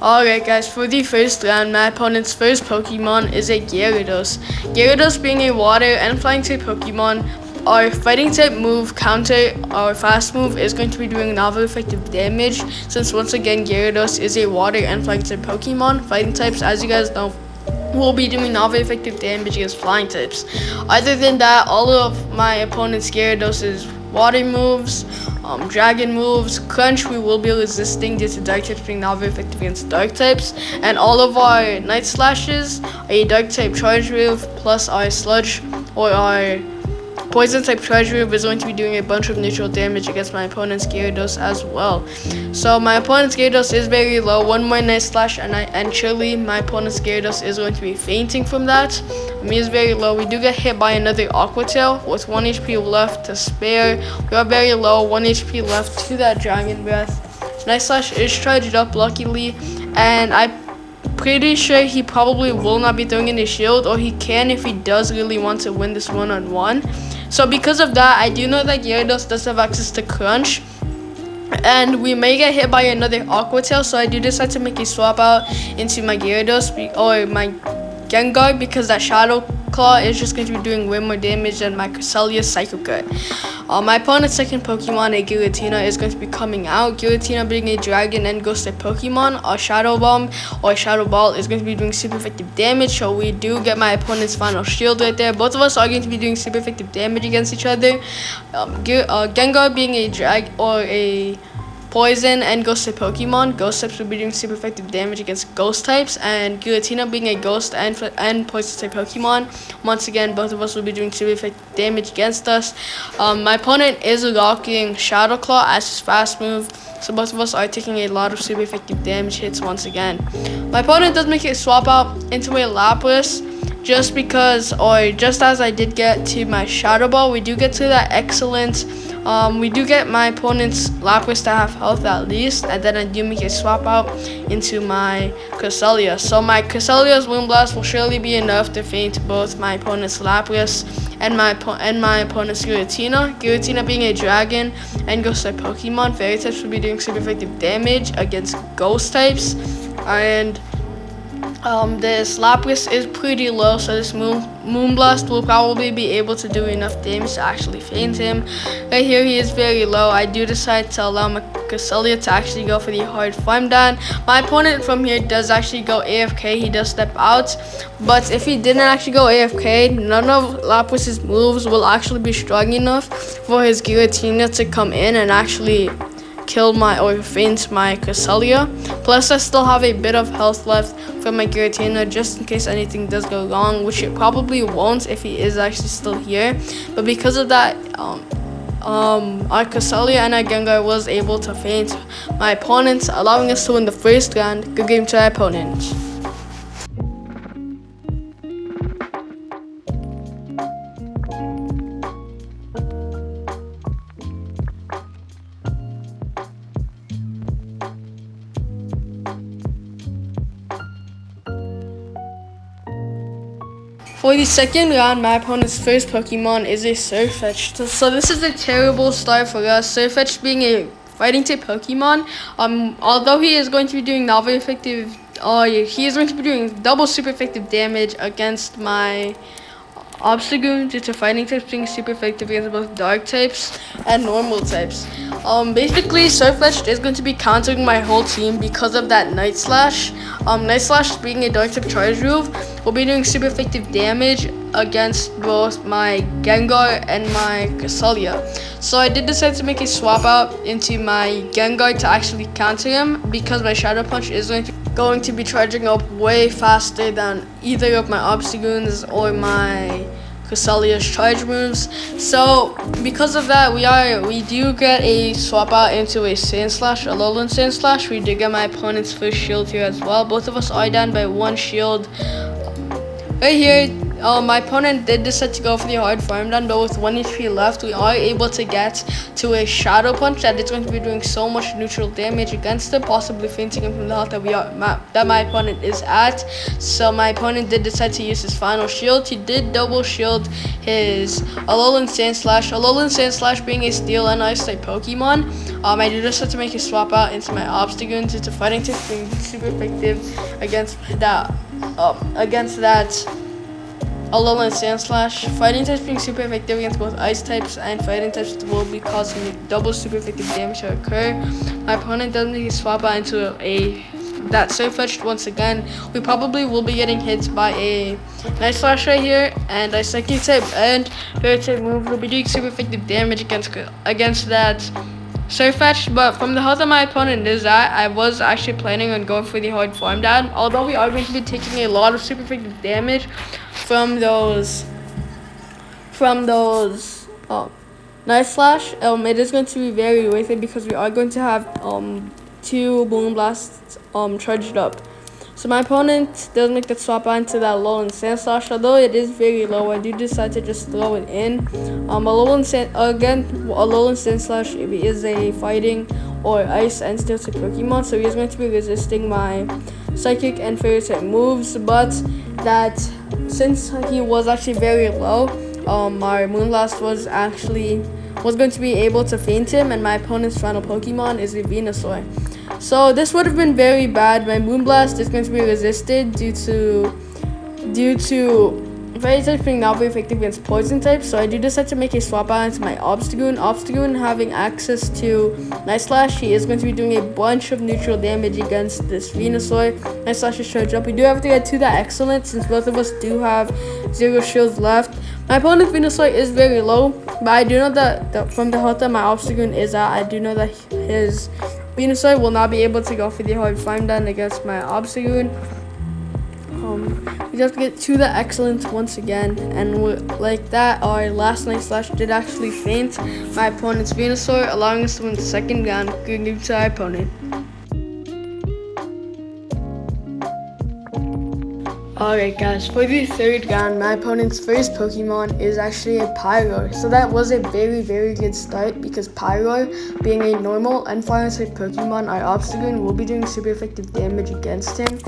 Alright guys, for the first round, my opponent's first Pokemon is a Gyarados. Gyarados being a water and flying type Pokemon, our fighting type move, counter, our fast move is going to be doing novel effective damage, since once again Gyarados is a water and flying type Pokemon. Fighting types, as you guys know, will be doing novel effective damage against flying types. Other than that, all of my opponent's Gyarados' water moves, dragon moves, crunch, we will be resisting due to dark types being novel effective against dark types, and all of our night slashes, a dark type charge move plus our sludge or our poison type charge move is going to be doing a bunch of neutral damage against my opponent's Gyarados as well. So my opponent's Gyarados is very low, one more night slash and surely my opponent's Gyarados is going to be fainting from that. He is very low. We do get hit by another Aqua Tail with 1 HP left to spare. We are very low, 1 HP left to that Dragon Breath. Night Slash is charged up luckily, and I'm pretty sure he probably will not be throwing in a shield, or he can if he does really want to win this one-on-one. So because of that, I do know that Gyarados does have access to crunch, and we may get hit by another Aqua Tail, so I do decide to make a swap out into my Gyarados or my Gengar, because that Shadow Claw is just going to be doing way more damage than my Cresselia's Psycho Cut. My opponent's second Pokemon, a Giratina, is going to be coming out. Giratina being a dragon and ghost type Pokemon, a Shadow Bomb or Shadow Ball is going to be doing super effective damage, so we do get my opponent's final shield right there. Both of us are going to be doing super effective damage against each other. Gengar being a drag or a poison and ghost type Pokemon, ghost types will be doing super effective damage against ghost types, and Giratina being a ghost and poison type Pokemon, once again both of us will be doing super effective damage against us. My opponent is locking Shadow Claw as his fast move, so both of us are taking a lot of super effective damage hits once again. My opponent does make a swap out into a Lapras, just because, or just as I did get to my Shadow Ball, we do get to that excellent. We do get my opponent's Lapras to have health at least, and then I do make a swap out into my Cresselia. So my Cresselia's Moonblast will surely be enough to feint both my opponent's Lapras and my opponent's Giratina. Giratina being a dragon and ghost type Pokemon, fairy types will be doing super effective damage against ghost types, and this Lapras is pretty low, so this Moonblast will probably be able to do enough damage to actually feint him. Right here, he is very low. I do decide to allow my Cresselia to actually go for the hard farm down. My opponent from here does actually go AFK. He does step out, but if he didn't actually go AFK, none of Lapras' moves will actually be strong enough for his Giratina to come in and actually kill or feint my Cresselia. Plus, I still have a bit of health left from my Giratina just in case anything does go wrong, which it probably won't if he is actually still here. But because of that, our Cresselia and our Gengar was able to feint my opponent, allowing us to win the first round. Good game to our opponent. For the second round, my opponent's first Pokemon is a Surfetch. So this is a terrible start for us. Surfetch being a fighting type Pokemon, although he is going to be doing novel effective, he is going to be doing double super effective damage against my Obstagoon due to fighting types being super effective against both dark types and normal types. Basically, Surfetch is going to be countering my whole team because of that Night Slash. Night Slash being a dark type charge move will be doing super effective damage against both my Gengar and my Cresselia. So I did decide to make a swap out into my Gengar to actually counter him, because my Shadow Punch is going to be charging up way faster than either of my Obstagoons or my Cresselia's charge moves. So because of that, we do get a swap out into a Sandslash, a Lowland Sandslash. We did get my opponent's first shield here as well. Both of us are down by one shield. Right here, my opponent did decide to go for the hard farm down, but with 1 HP left, we are able to get to a Shadow Punch that is going to be doing so much neutral damage against it, possibly fainting him from the health that my opponent is at. So my opponent did decide to use his final shield. He did double shield his Alolan Sandslash. Alolan Sandslash being a Steel and Ice type Pokemon. I do decide to make a swap out into my Obstagoon due to fighting type being super effective against that. Alolan Sandslash. Fighting types being super effective against both ice types and fighting types will be causing double super effective damage to occur. My opponent does make a swap out into that Surfetched once again. We probably will be getting hit by a Night Slash right here, and a Psychic type and Fairy type move will be doing super effective damage against that Surfetched. But from the health that my opponent is at, I was actually planning on going for the hard farm down, although we are going to be taking a lot of super effective damage from those Night Slash. It is going to be very worth it because we are going to have 2 Balloon Blasts charged up. So my opponent does make the swap out into that Alolan Sandslash, although it is very low. I do decide to just throw it in. Alolan Sandslash is a fighting or ice and steel type Pokemon, so he is going to be resisting my Psychic and Fairy type moves. But that since he was actually very low, my Moonblast was going to be able to feint him, and my opponent's final Pokemon is a Venusaur. So this would have been very bad. My Moonblast is going to be resisted due to Fairy types being not very effective against poison types. So I do decide to make a swap out into my Obstagoon. Obstagoon having access to Night Slash, he is going to be doing a bunch of neutral damage against this Venusaur. Night Slash is charged up. We do have to get to that Excellence since both of us do have 0 shields left. My opponent's Venusaur is very low, but I do know that from the health that my Obstagoon is at, I do know that his Venusaur will not be able to go for the hard farm down against my Obstagoon. We have to get to the Excellence once again, and like that, our last Night Slash did actually feint my opponent's Venusaur, allowing us to win the second round, good game to our opponent. Alright guys, for the third round, my opponent's first Pokemon is actually a Pyroar. So that was a very, very good start because Pyroar, being a normal and fire type Pokemon, our Obstagoon will be doing super effective damage against him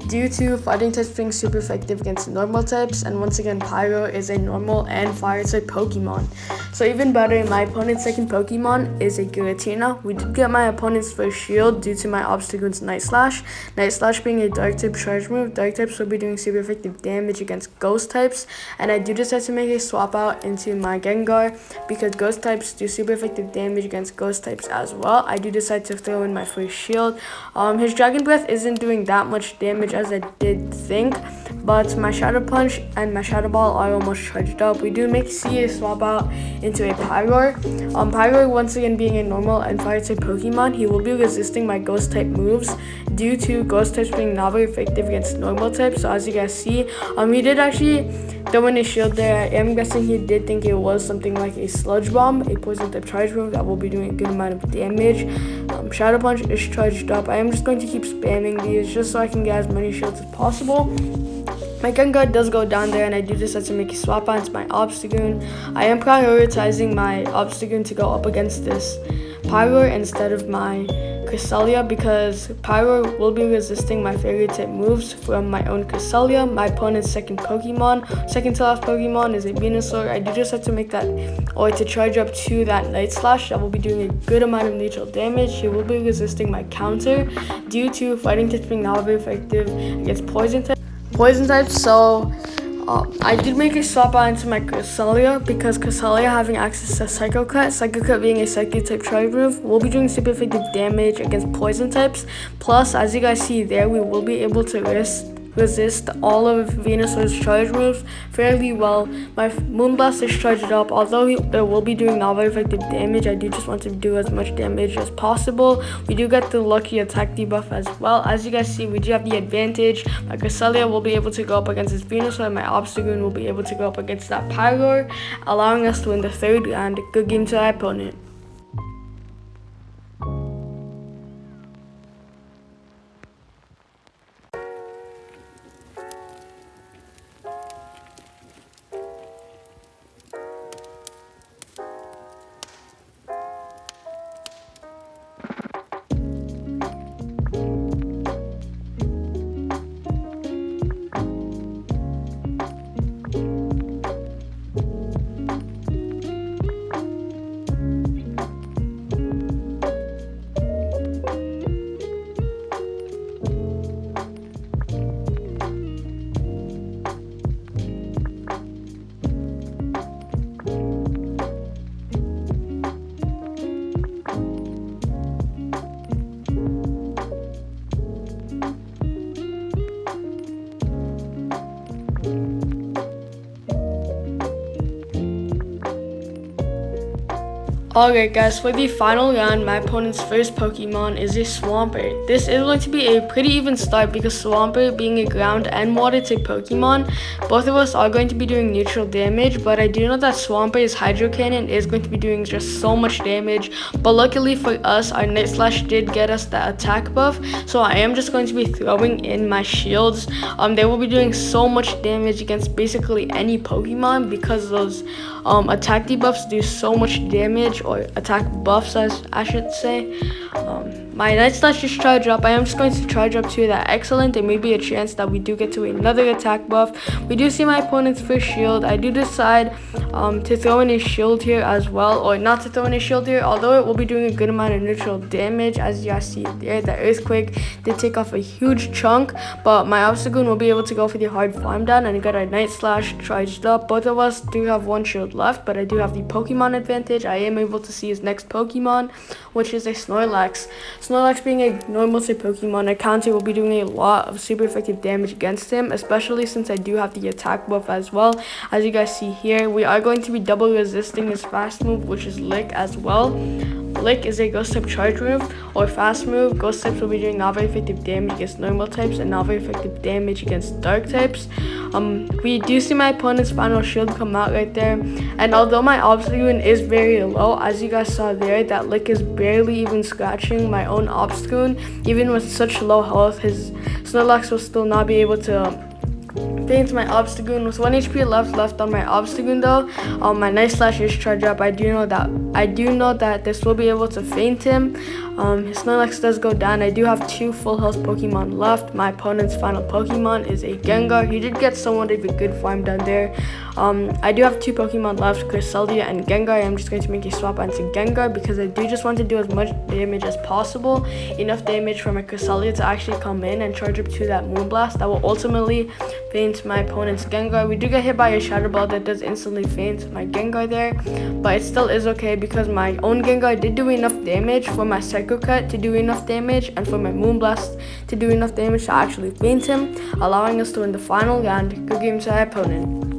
due to fighting types being super effective against normal types. And once again, Pyroar is a normal and fire type Pokemon. So even better, my opponent's second Pokemon is a Giratina. We did get my opponent's first shield due to my Obstagoon's Night Slash. Night Slash being a dark type charge move, dark types will be doing super effective damage against ghost types, and I do decide to make a swap out into my Gengar because ghost types do super effective damage against ghost types as well. I do decide to throw in my first shield. His Dragon Breath isn't doing that much damage as I did think, but my Shadow Punch and my Shadow Ball are almost charged up. We do see a swap out into a Pyroar. Pyroar, once again being a normal and fire type Pokemon, he will be resisting my ghost type moves due to ghost types being not very effective against normal types. So as you guys see, he did actually throw in a shield there. I am guessing he did think it was something like a Sludge Bomb, a poison type charge move that will be doing a good amount of damage. Shadow Punch is charged up. I am just going to keep spamming these just so I can get as many shields as possible. My Gengar does go down there, and I do decide to make a swap out into my Obstagoon. I am prioritizing my Obstagoon to go up against this Pyroar instead of my Cresselia because Pyroar will be resisting my fairy type moves from my own Cresselia. My opponent's second to last Pokemon is a Venusaur. I do just have to make that, or to charge up to that Night Slash that will be doing a good amount of neutral damage. He will be resisting my counter due to fighting types being not very effective against poison types. So I did make a swap out into my Cresselia because Cresselia having access to Psycho Cut being a Psychic type charge move, will be doing super effective damage against poison types. Plus, as you guys see there, we will be able to resist all of Venusaur's charge moves fairly well. My Moonblast is charged up, although they will be doing not very effective damage. I do just want to do as much damage as possible. We do get the lucky attack debuff as well. As you guys see, we do have the advantage. My Cresselia will be able to go up against this Venusaur, and my Obstagoon will be able to go up against that Pyroar, allowing us to win the third round. Good game to our opponent. Alright guys, for the final round, my opponent's first Pokemon is a Swampert. This is going to be a pretty even start because Swampert being a ground and water type Pokemon, both of us are going to be doing neutral damage, but I do know that Swampert's Hydro Cannon is going to be doing just so much damage, but luckily for us, our Night Slash did get us that attack buff, so I am just going to be throwing in my shields. They will be doing so much damage against basically any Pokemon because those attack debuffs do so much damage, or attack buffs as I should say. My Night Slash just charge up. I am just going to charge up to that excellent. There may be a chance that we do get to another attack buff. We do see my opponent's first shield. I do decide to throw in a shield here as well, or not to throw in a shield here, although it will be doing a good amount of neutral damage. As you guys see there, the Earthquake did take off a huge chunk, but my Obstagoon will be able to go for the hard farm down and get our Night Slash charged up. Both of us do have one shield left, but I do have the Pokemon advantage. I am able to see his next Pokemon, which is a Snorlax. Snorlax being a normal type Pokemon, I counter will be doing a lot of super effective damage against him, especially since I do have the attack buff as well. As you guys see here, we are going to be double resisting his fast move, which is Lick as well. Lick is a ghost type charge move or fast move. Ghost types will be doing not very effective damage against normal types and not very effective damage against dark types. We do see my opponent's final shield come out right there, and although my Obstagoon is very low, as you guys saw there, that Lick is barely even scratching my own Obstagoon. Even with such low health, his Snorlax will still not be able to feint my Obstagoon. With 1 HP left on my Obstagoon though, my Night Slash is charge up. I do know that this will be able to feint him. His Snorlax does go down. I do have 2 full health Pokemon left. My opponent's final Pokemon is a Gengar. He did get somewhat of a good farm down there. I do have 2 Pokemon left, Cresselia and Gengar. I'm just going to make a swap onto Gengar because I do just want to do as much damage as possible. Enough damage for my Cresselia to actually come in and charge up to that Moonblast that will ultimately feint my opponent's Gengar. We do get hit by a Shadow Ball that does instantly feint my Gengar there, but it still is okay because my own Gengar did do enough damage for my Psycho Cut to do enough damage and for my Moonblast to do enough damage to actually feint him, allowing us to win the final round. Good game to our opponent.